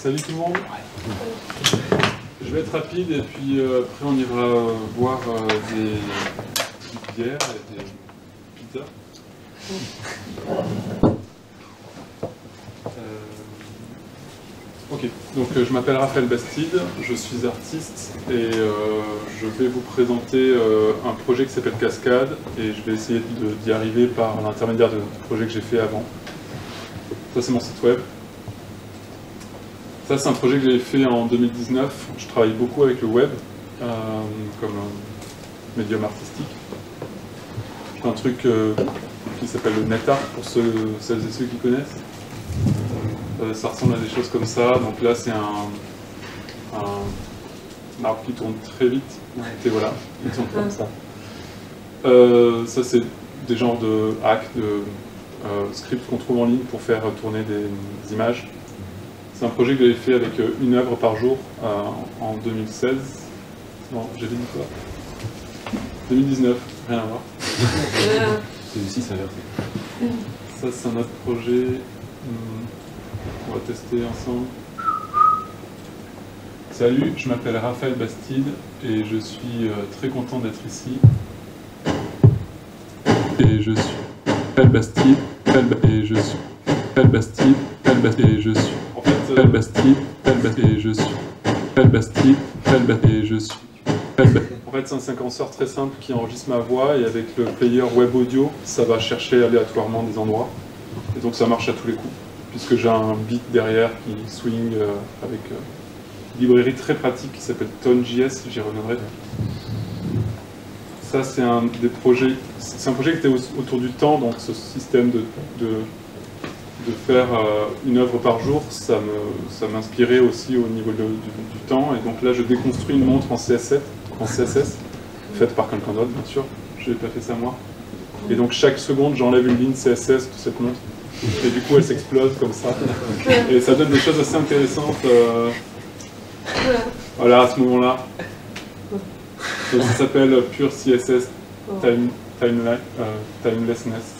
Salut tout le monde. Je vais être rapide et puis après on ira boire des bières et des pizzas. Ok, donc je m'appelle Raphaël Bastide, je suis artiste et je vais vous présenter un projet qui s'appelle Cascade et je vais essayer d'y arriver par l'intermédiaire de projets que j'ai fait avant. Ça c'est mon site web. Ça c'est un projet que j'ai fait en 2019. Je travaille beaucoup avec le web comme médium artistique. C'est un truc qui s'appelle le NetArt pour celles et ceux qui connaissent. Ça ressemble à des choses comme ça. Donc là c'est un arbre qui tourne très vite. Et voilà, il tourne comme ça. Ça c'est des genres de hacks, de scripts qu'on trouve en ligne pour faire tourner des images. C'est un projet que j'avais fait avec une œuvre par jour en 2016. Non, j'avais dit quoi 2019, rien à voir. C'est aussi s'inverser. Ça, c'est un autre projet. On va tester ensemble. Salut, je m'appelle Raphaël Bastide et je suis très content d'être ici. Et je suis Raphaël Bastide, et je suis Raphaël Bastide, et je suis Raphaël Bastide, et je suis Raphaël Bastide, et je suis En fait, c'est un séquenceur très simple qui enregistre ma voix et avec le player web audio, ça va chercher aléatoirement des endroits. Et donc ça marche à tous les coups, puisque j'ai un beat derrière qui swing avec une librairie très pratique qui s'appelle Tone.js, j'y reviendrai. Ça, c'est un des projets, c'est un projet qui était autour du temps, donc ce système de faire une œuvre par jour, ça m'inspirait aussi au niveau du temps. Et donc là, je déconstruis une montre en CSS, faite par quelqu'un d'autre, bien sûr. Je n'ai pas fait ça moi. Et donc chaque seconde, j'enlève une ligne CSS de cette montre. Et du coup, elle s'explose comme ça. Et ça donne des choses assez intéressantes. Voilà, à ce moment-là. Ça s'appelle Pure CSS Timelessness.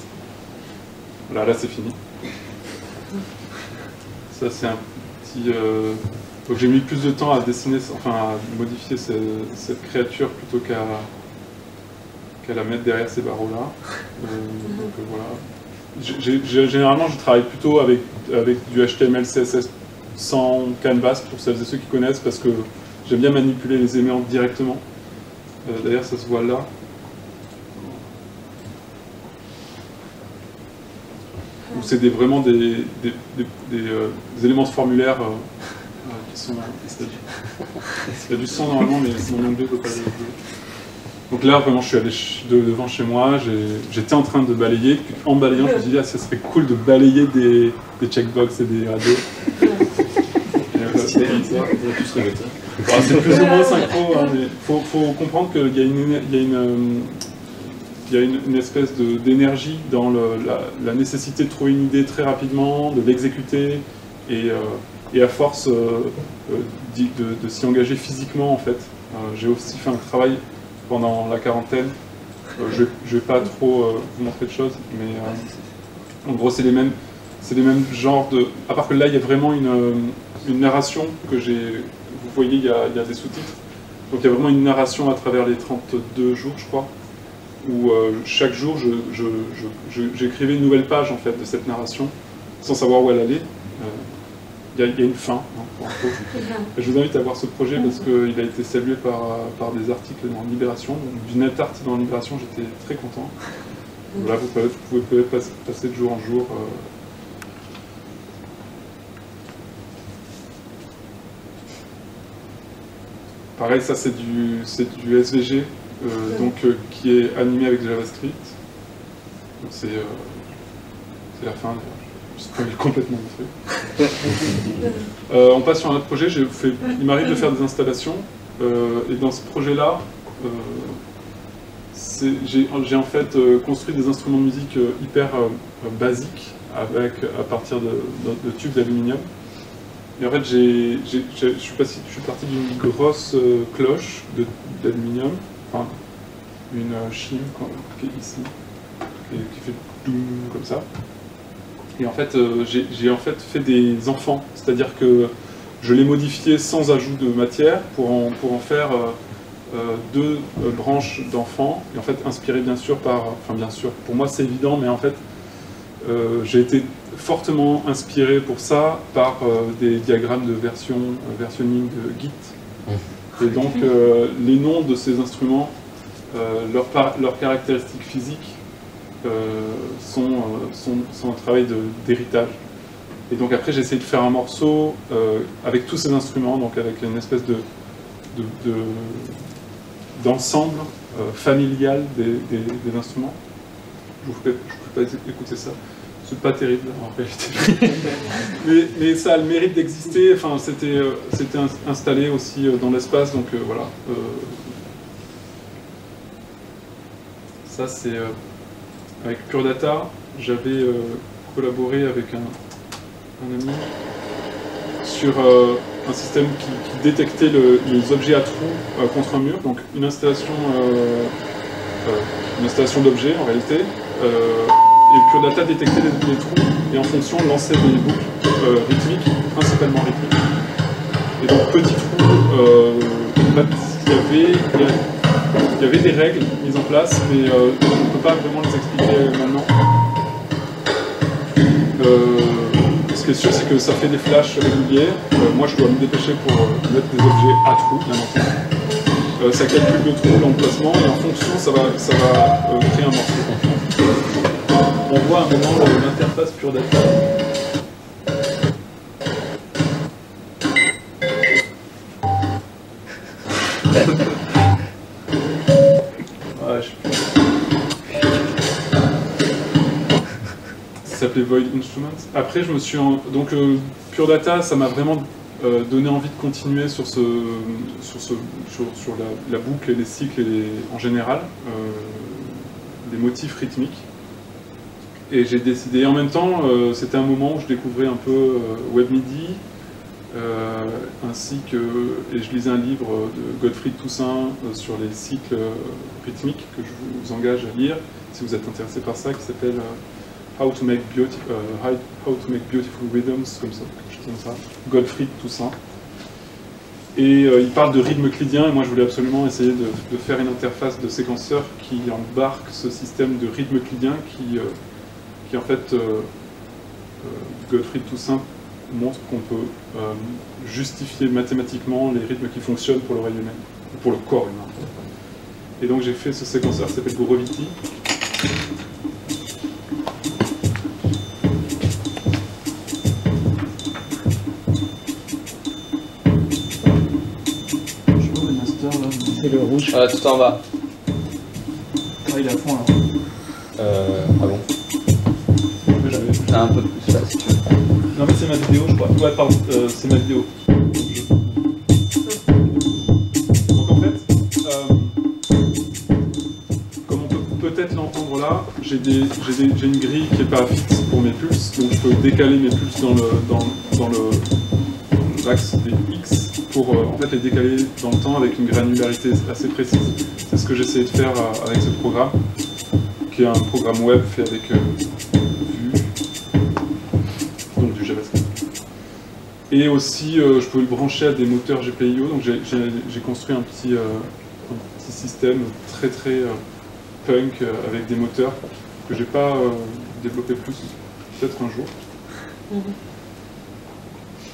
Voilà, là c'est fini. Ça c'est un petit... Donc j'ai mis plus de temps à dessiner, enfin à modifier cette créature plutôt qu'à la mettre derrière ces barreaux-là. Donc voilà. Généralement je travaille plutôt avec du HTML, CSS sans canvas pour celles et ceux qui connaissent parce que j'aime bien manipuler les éléments directement. D'ailleurs ça se voit là. Où c'est vraiment des éléments de formulaire qui sont... Il y a du son normalement, mais mon nom 2 ne peut pas le jouer. Donc là, vraiment, je suis allé devant chez moi, j'étais en train de balayer, puis en balayant, je me suis dit, ah, ça serait cool de balayer des checkbox et des radios. C'est plus ou moins synchro, hein, mais il faut comprendre qu'il y a une espèce d'énergie dans la nécessité de trouver une idée très rapidement, de l'exécuter, et à force de s'y engager physiquement, en fait. J'ai aussi fait un travail pendant la quarantaine. Je ne vais pas trop vous montrer de choses, mais en gros, c'est les mêmes genres de... À part que là, il y a vraiment une narration que j'ai... Vous voyez, il y a des sous-titres. Donc il y a vraiment une narration à travers les 32 jours, je crois, où chaque jour, j'écrivais une nouvelle page, en fait, de cette narration, sans savoir où elle allait. Il y a une fin, hein, pour info. Je vous invite à voir ce projet parce qu'il a été salué par des articles dans Libération. Donc, du NetArt dans Libération, j'étais très content. Voilà, vous pouvez passer de jour en jour. Pareil, ça c'est du SVG, qui est animé avec JavaScript. Donc c'est la fin. Je spoil complètement le truc. On passe sur un autre projet. Il m'arrive de faire des installations. Et dans ce projet-là, j'ai en fait construit des instruments de musique hyper basiques à partir de tubes d'aluminium. Et en fait, je suis parti d'une grosse cloche d'aluminium, enfin une chime qui est ici, qui fait doum comme ça. Et en fait, j'ai fait des enfants, c'est-à-dire que je l'ai modifié sans ajout de matière pour en faire deux branches d'enfants, et en fait inspiré bien sûr par, enfin bien sûr, pour moi c'est évident, mais en fait j'ai été fortement inspiré pour ça par des diagrammes de versionning de Git. Et donc les noms de ces instruments, leurs caractéristiques physiques sont un travail d'héritage. Et donc après j'ai essayé de faire un morceau avec tous ces instruments, donc avec une espèce d'ensemble familial des instruments. Je ne peux pas écouter ça. C'est pas terrible en réalité. mais ça a le mérite d'exister. Enfin, c'était installé aussi dans l'espace, donc voilà. Ça c'est avec Pure Data. J'avais collaboré avec un ami sur un système qui détectait les objets à trous contre un mur, donc une installation d'objets en réalité. Et Pure Data détectait les trous et en fonction lançait des boucles rythmiques, principalement rythmiques. Et donc petit trou, il y avait des règles mises en place, mais on ne peut pas vraiment les expliquer maintenant. Ce qui est sûr, c'est que ça fait des flashs réguliers. Moi, je dois me dépêcher pour mettre des objets à trous, bien entendu. Ça calcule le trou, l'emplacement, et en fonction, ça va créer un morceau. On voit un moment l'interface Pure Data. Ouais, ça s'appelait Void Instruments. Après, je me suis donc Pure Data, ça m'a vraiment donné envie de continuer sur la boucle et les cycles en général, les motifs rythmiques. Et j'ai décidé, en même temps, c'était un moment où je découvrais un peu WebMIDI, ainsi que, et je lisais un livre de Gottfried Toussaint sur les cycles rythmiques que je vous engage à lire, si vous êtes intéressé par ça, qui s'appelle How to make Beautiful Rhythms, comme ça, quelque chose comme ça, Gottfried Toussaint. Et il parle de rythme euclidien, et moi je voulais absolument essayer de faire une interface de séquenceur qui embarque ce système de rythme euclidien qui en fait, Gottfried Toussaint montre qu'on peut justifier mathématiquement les rythmes qui fonctionnent pour l'oreille humaine, ou pour le corps humain. Et donc j'ai fait ce séquenceur qui s'appelle Grovity. C'est le rouge. Tout en bas. Ah, il est à fond là. Ah bon? T'as un peu plus là si tu veux. Non mais c'est ma vidéo je crois. Ouais pardon, c'est ma vidéo. Donc en fait, comme on peut peut-être l'entendre là, j'ai une grille qui n'est pas fixe pour mes pulses, donc je peux décaler mes pulses dans l'axe des X pour en fait les décaler dans le temps avec une granularité assez précise. C'est ce que j'ai essayé de faire avec ce programme, qui est un programme web fait avec Vue, donc du JavaScript. Et aussi, je peux le brancher à des moteurs GPIO, donc j'ai construit un petit système très punk avec des moteurs que j'ai pas développé plus, peut-être un jour.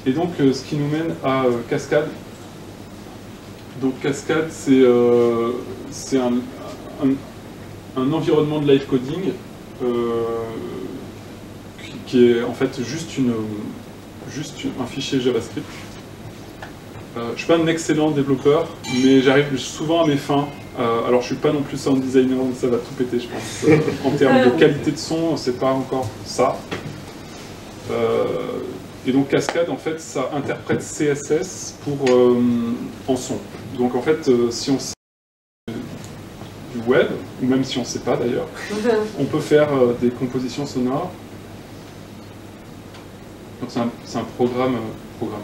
Et donc, ce qui nous mène à Cascade. Donc Cascade, c'est un environnement de live coding qui est en fait juste un fichier JavaScript. Je ne suis pas un excellent développeur, mais j'arrive souvent à mes fins. Alors je ne suis pas non plus sound designer, donc ça va tout péter, je pense. En termes de qualité de son, c'est pas encore ça. Et donc Cascade, en fait, ça interprète CSS en son. Donc en fait, si on sait du web, ou même si on ne sait pas d'ailleurs, on peut faire des compositions sonores. Donc c'est un programme,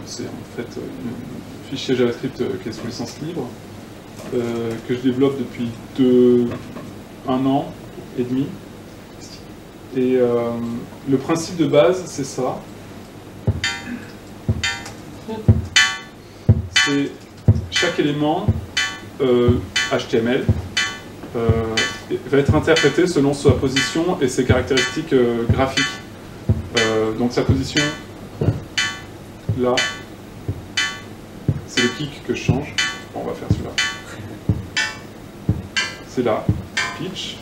c'est en fait un fichier JavaScript qui est sous licence libre, que je développe depuis 1 an et demi. Et le principe de base, c'est ça. c'est chaque élément HTML va être interprété selon sa position et ses caractéristiques graphiques. Donc sa position, là, c'est le kick que je change. Bon, on va faire celui-là. C'est là, pitch.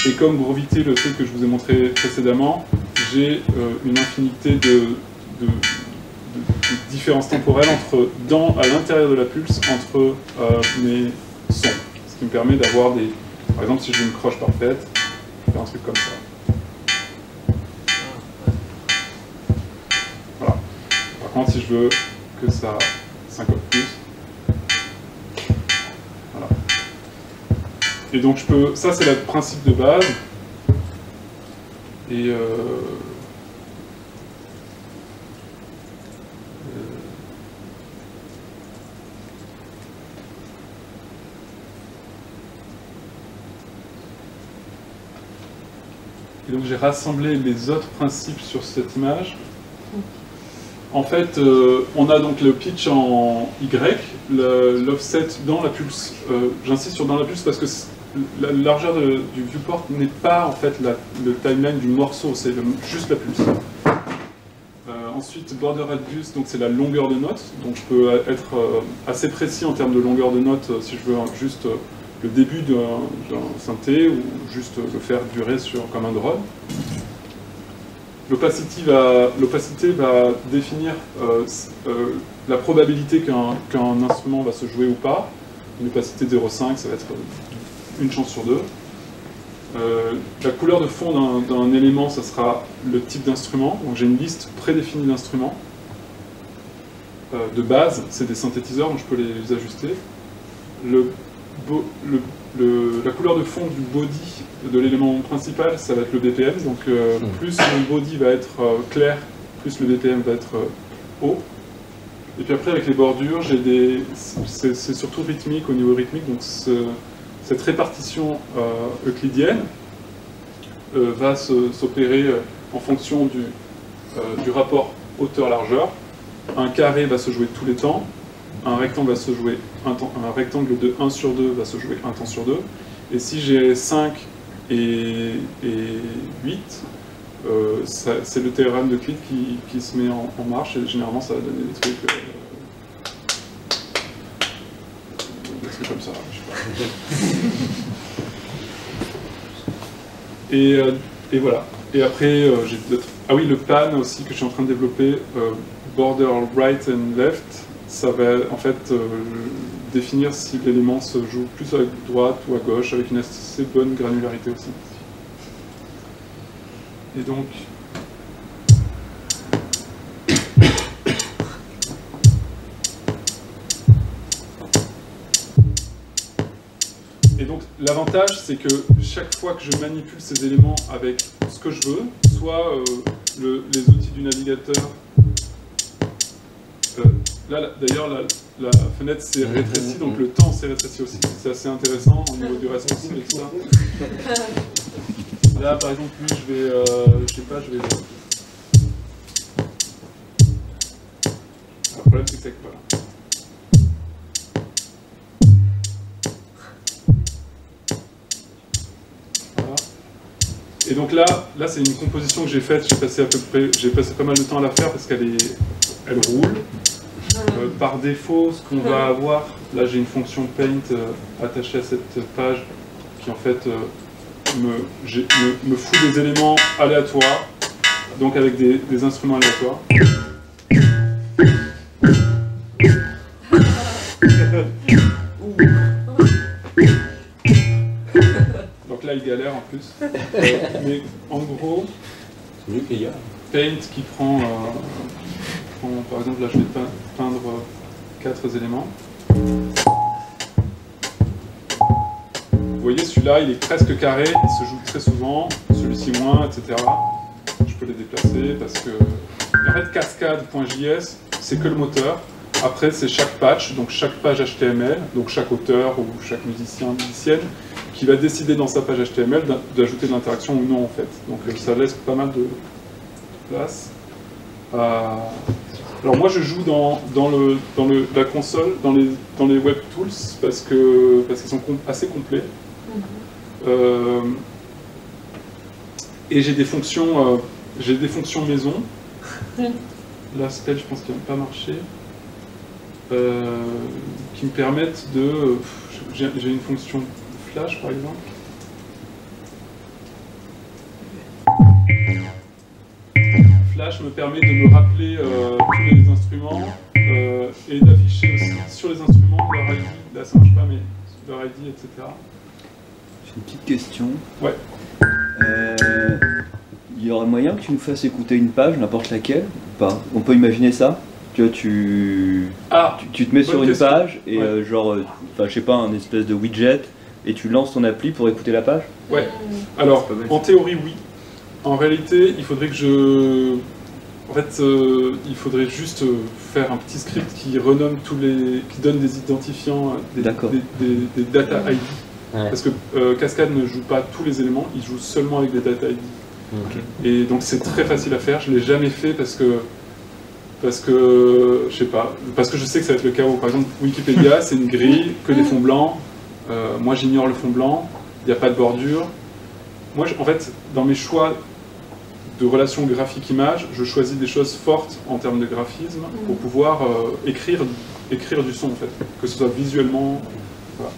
Et comme Grovity, le truc que je vous ai montré précédemment, j'ai une infinité de différences temporelles à l'intérieur de la pulse entre mes sons. Ce qui me permet d'avoir des... Par exemple, si je veux une croche parfaite, je fais un truc comme ça. Voilà. Par contre, si je veux que ça syncope plus, voilà. Et donc, ça, c'est le principe de base. Et donc j'ai rassemblé les autres principes sur cette image. En fait, on a donc le pitch en Y, l'offset dans la pulse. J'insiste sur dans la pulse parce que la largeur du viewport n'est pas en fait le timeline du morceau, c'est juste la pulse. Ensuite, border radius, donc c'est la longueur de note. Donc je peux être assez précis en termes de longueur de note si je veux juste le début d'un synthé ou juste le faire durer comme un drone. L'opacité va définir la probabilité qu'un instrument va se jouer ou pas. Une opacité 0,5, ça va être une chance sur deux. La couleur de fond d'un élément, ça sera le type d'instrument. Donc j'ai une liste prédéfinie d'instruments. De base, c'est des synthétiseurs, donc je peux les ajuster. La couleur de fond du body de l'élément principal, ça va être le BPM. Donc plus mon body va être clair, plus le BPM va être haut. Et puis après, avec les bordures, c'est surtout rythmique, au niveau rythmique. Donc cette répartition euclidienne va s'opérer en fonction du rapport hauteur-largeur. Un carré va se jouer tous les temps. Un rectangle va se jouer un rectangle de 1 sur 2 va se jouer un temps sur 2. Et si j'ai 5 et 8, c'est le théorème d'Euclide qui se met en marche, et généralement ça va donner des trucs comme ça, je sais pas. Et voilà. Et après, j'ai d'autres... Ah oui, le pan aussi que je suis en train de développer, border right and left, ça va en fait définir si l'élément se joue plus à droite ou à gauche, avec une assez bonne granularité aussi. Et donc... Et donc l'avantage, c'est que chaque fois que je manipule ces éléments avec ce que je veux, soit les outils du navigateur, là d'ailleurs la fenêtre s'est rétrécie, donc le temps s'est rétréci aussi, c'est assez intéressant au niveau du responsive et tout ça. Là par exemple, lui je vais, je sais pas, je vais... Le problème c'est que voilà. Et donc là c'est une composition que j'ai faite, j'ai passé pas mal de temps à la faire parce qu'elle roule. Par défaut, ce qu'on va avoir, là j'ai une fonction paint attachée à cette page qui en fait me fout des éléments aléatoires, donc avec des instruments aléatoires. Donc là il galère en plus. Mais en gros, c'est mieux qu'il y a. Paint qui prend, par exemple là je vais peindre 4 éléments. Vous voyez, celui-là il est presque carré, il se joue très souvent, celui-ci moins, etc. Je peux les déplacer parce que... En fait, cascade.js, c'est que le moteur. Après, c'est chaque patch, donc chaque page HTML, donc chaque auteur ou chaque musicien, musicienne, qui va décider dans sa page HTML d'ajouter de l'interaction ou non, en fait. Donc ça laisse pas mal de place à Alors moi je joue dans la console, dans les web tools parce qu'ils sont assez complets. Et j'ai des fonctions maison. Là, Spell, je pense qu'il n'a pas marché. Qui me permettent de... J'ai une fonction flash, par exemple. Flash me permet de me rappeler tous les instruments et d'afficher aussi sur les instruments leur ID. Là, ça marche pas, mais leur ID, etc. J'ai une petite question. Ouais. Il y aurait moyen que tu nous fasses écouter une page, n'importe laquelle ou pas? On peut imaginer ça? Tu vois, tu te mets sur une page et ouais. Je sais pas, un espèce de widget et tu lances ton appli pour écouter la page? Ouais. Alors, en théorie, oui. En réalité, il faudrait que il faudrait juste faire un petit script qui renomme qui donne des identifiants, des data ID. Ouais. Parce que Cascade ne joue pas tous les éléments, il joue seulement avec des data ID. Okay. Et donc c'est très facile à faire. Je l'ai jamais fait parce que je sais pas, parce que je sais que ça va être le chaos. Par exemple, Wikipédia, c'est une grille, que des fonds blancs. Moi, j'ignore le fond blanc. Il n'y a pas de bordure. Moi, en fait, dans mes choix de relations graphique-image, je choisis des choses fortes en termes de graphisme pour pouvoir écrire du son, en fait, que ce soit visuellement. Voilà.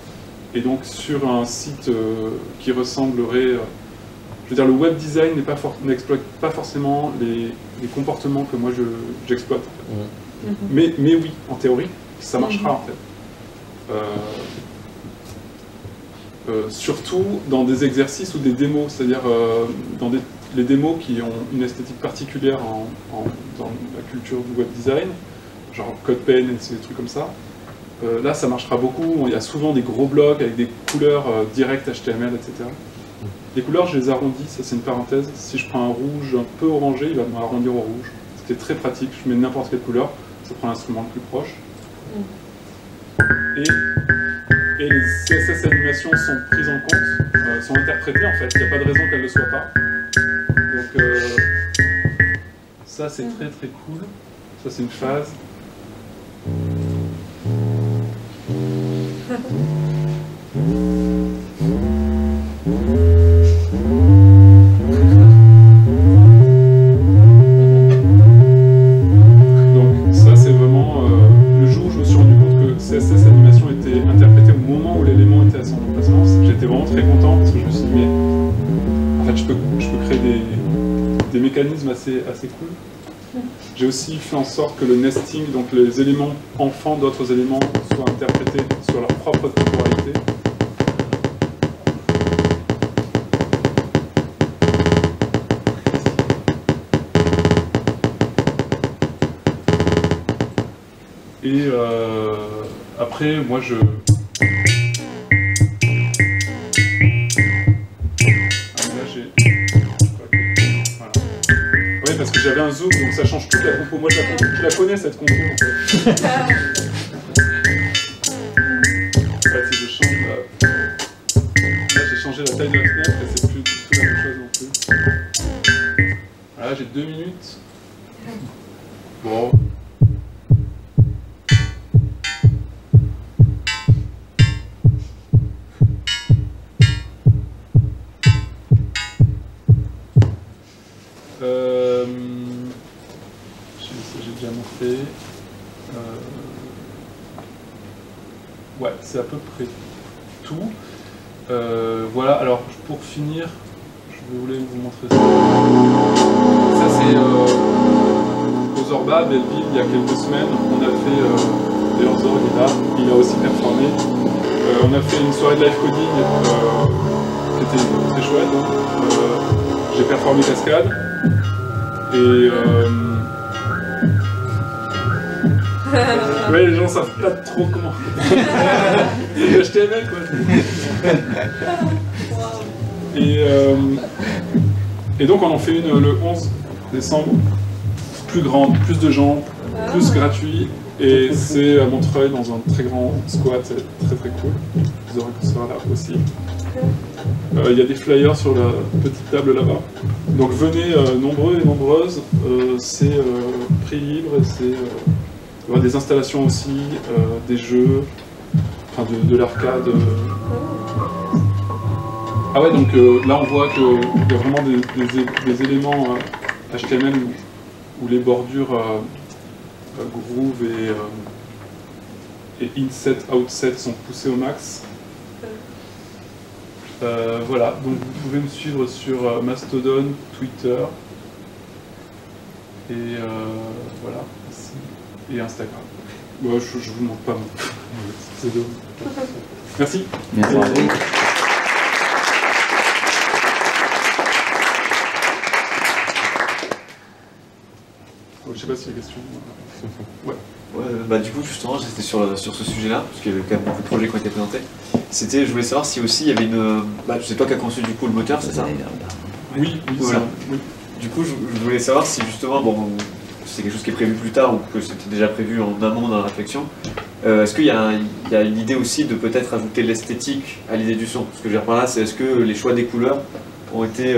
Et donc, sur un site qui ressemblerait... je veux dire, le web design n'exploite pas forcément les comportements que moi j'exploite. En fait. Mais oui, en théorie, ça marchera en fait. Surtout dans des exercices ou des démos, c'est-à-dire dans les démos qui ont une esthétique particulière dans la culture du web design, genre CodePen et ces trucs comme ça. Là, ça marchera beaucoup. Il y a souvent des gros blocs avec des couleurs directes HTML, etc. Les couleurs, je les arrondis, ça c'est une parenthèse. Si je prends un rouge un peu orangé, il va me arrondir au rouge. Ce qui est très pratique, je mets n'importe quelle couleur, ça prend l'instrument le plus proche. Et les CSS animations sont prises en compte, sont interprétées en fait, il n'y a pas de raison qu'elles ne le soient pas. Donc ça c'est très très cool. Ça c'est une phase. CSS animation était interprétée au moment où l'élément était à son emplacement. J'étais vraiment très content parce que je me suis dit mais en fait je peux créer des mécanismes assez cool. J'ai aussi fait en sorte que le nesting, donc les éléments enfants d'autres éléments, soient interprétés sur leur propre temporalité. Et après, moi je... là, voilà. Oui, parce que j'avais un zoom, donc ça change toute la compo. Moi, je la connais, cette compo, en fait. Si je change là, j'ai changé la taille de la fenêtre, et c'est plus du tout la même chose non plus. Voilà, j'ai 2 minutes. Bon... j'ai déjà montré. Ouais, c'est à peu près tout. Voilà, alors pour finir, je voulais vous montrer ça. Ça c'est au Zorba, Belleville, il y a quelques semaines. On a fait, d'ailleurs Zorg est là, il a aussi performé. On a fait une soirée de live coding qui était très chouette. Hein. J'ai performé Cascade. Et ouais, les gens savent pas trop comment. C'est HTML quoi. Et donc on en fait une le 11 décembre, plus grande, plus de gens, plus gratuit. Et c'est à Montreuil dans un très grand squat, c'est très très cool. Vous aurez que ce sera là aussi. Il y a des flyers sur la petite table là-bas. Donc venez nombreux et nombreuses, c'est prix libre, c'est il y aura des installations aussi, des jeux, enfin de l'arcade. Ah ouais, donc là on voit qu'il y a vraiment des éléments HTML où les bordures groove et inset, outset sont poussées au max. Voilà, donc vous pouvez me suivre sur Mastodon, Twitter et voilà, ici, et Instagram. Bon, je vous montre pas mon pseudo. Merci. Merci. Je sais pas s'il y a des questions. Ouais. Ouais, bah du coup justement j'étais sur ce sujet-là, parce qu'il y avait quand même beaucoup de projets qui ont été présentés. C'était, je voulais savoir si aussi il y avait une... Bah c'est toi qui as conçu du coup le moteur, c'est ça? Oui, voilà. Ça, oui. Du coup je voulais savoir si justement, bon, c'est quelque chose qui est prévu plus tard ou que c'était déjà prévu en amont dans la réflexion. Est-ce qu'il y a une idée aussi de peut-être ajouter l'esthétique à l'idée du son? Ce que je veux dire par là, c'est est-ce que les choix des couleurs ont été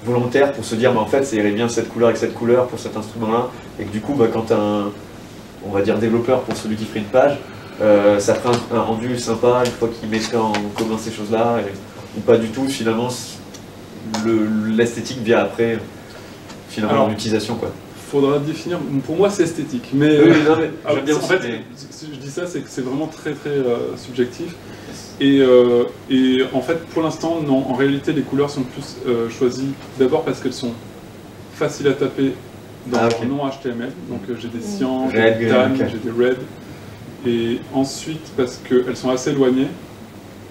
volontaires pour se dire bah, en fait ça irait bien cette couleur avec cette couleur pour cet instrument-là, et que du coup bah, quand tu as un, on va dire développeur pour celui qui ferait une page, ça ferait un rendu sympa une fois qu'il mettrait en commun ces choses-là, ou pas du tout, finalement l'esthétique vient après, finalement l'utilisation quoi. Faudra définir, pour moi c'est esthétique, mais, oui, non, mais j'aime bien en fait, si je dis ça, c'est que c'est vraiment très subjectif, et en fait pour l'instant non, en réalité les couleurs sont plus choisies d'abord parce qu'elles sont faciles à taper dans leur nom HTML, donc j'ai des cyan, j'ai des tan, j'ai des red, et ensuite parce qu'elles sont assez éloignées,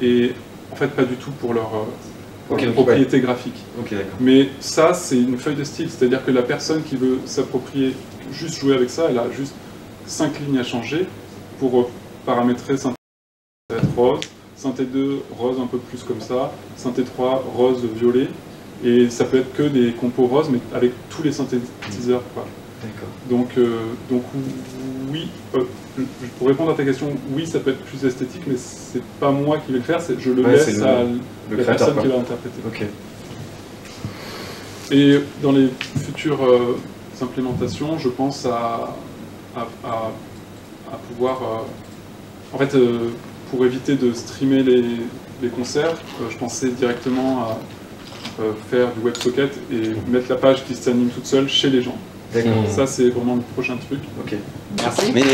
et en fait pas du tout pour leur propriété graphique. Mais ça c'est une feuille de style, c'est-à-dire que la personne qui veut s'approprier, juste jouer avec ça, elle a juste 5 lignes à changer pour paramétrer synthé 1 rose, synthé 2 rose un peu plus comme ça, synthé 3 rose violet. Et ça peut être que des compos roses, mais avec tous les synthétiseurs. Donc oui, pour répondre à ta question, oui, ça peut être plus esthétique, mais c'est pas moi qui vais le faire, je le laisse à la personne qui va interpréter. Et dans les futures implémentations, je pense à pouvoir... en fait, pour éviter de streamer les concerts, je pensais directement à faire du WebSocket et mettre la page qui s'anime toute seule chez les gens. Ça, c'est vraiment le prochain truc. Merci. Merci.